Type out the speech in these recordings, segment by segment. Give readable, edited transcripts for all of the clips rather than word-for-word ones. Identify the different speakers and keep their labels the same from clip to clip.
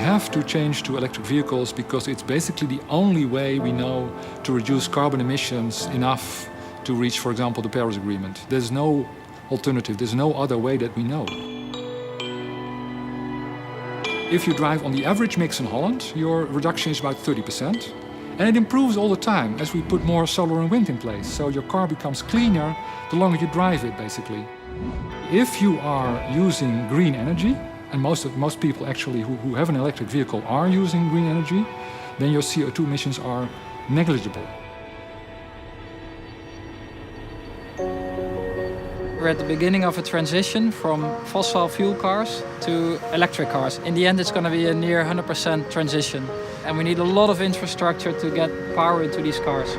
Speaker 1: have to change to electric vehicles because it's basically the only way we know to reduce carbon emissions enough to reach, for example, the Paris Agreement. There's no alternative, there's no other way that we know. If you drive on the average mix in Holland, your reduction is about 30%. And it improves all the time as we put more solar and wind in place. So your car becomes cleaner the longer you drive it, basically. If you are using green energy, and most people actually who have an electric vehicle are using green energy, then your CO2 emissions are negligible.
Speaker 2: We're at the beginning of a transition from fossil fuel cars to electric cars. In the end, it's going to be a near 100% transition. And we need a lot of infrastructure to get power into these cars.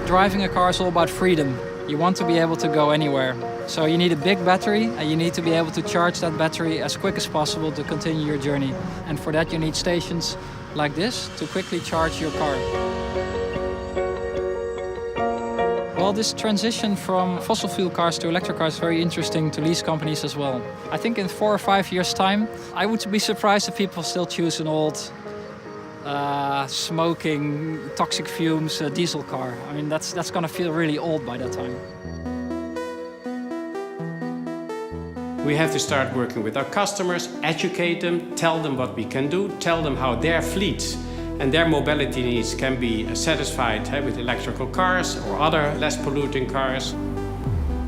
Speaker 2: Driving a car is all about freedom. You want to be able to go anywhere. So you need a big battery and you need to be able to charge that battery as quick as possible to continue your journey. And for that you need stations like this to quickly charge your car. Well, this transition from fossil fuel cars to electric cars is very interesting to lease companies as well. I think in 4 or 5 years' time, I would be surprised if people still choose an old, smoking, toxic fumes diesel car. I mean, that's going to feel really old by that time.
Speaker 3: We have to start working with our customers, educate them, tell them what we can do, tell them how their fleets and their mobility needs can be satisfied with electrical cars or other less polluting cars.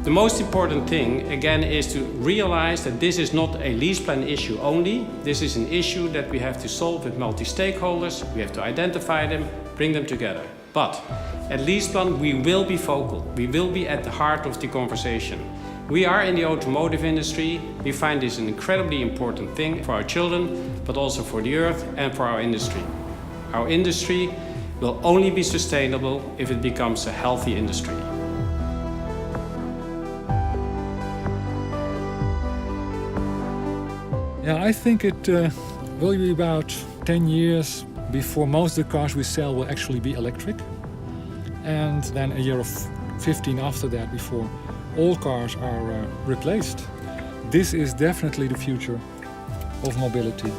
Speaker 3: The most important thing, again, is to realize that this is not a LeasePlan issue only. This is an issue that we have to solve with multi-stakeholders. We have to identify them, bring them together. But at LeasePlan, we will be vocal. We will be at the heart of the conversation. We are in the automotive industry. We find this an incredibly important thing for our children, but also for the earth and for our industry. Our industry will only be sustainable if it becomes a healthy industry.
Speaker 1: Yeah, I think it will be about 10 years before most of the cars we sell will actually be electric. And then a year of 15 after that before all cars are replaced. This is definitely the future of mobility.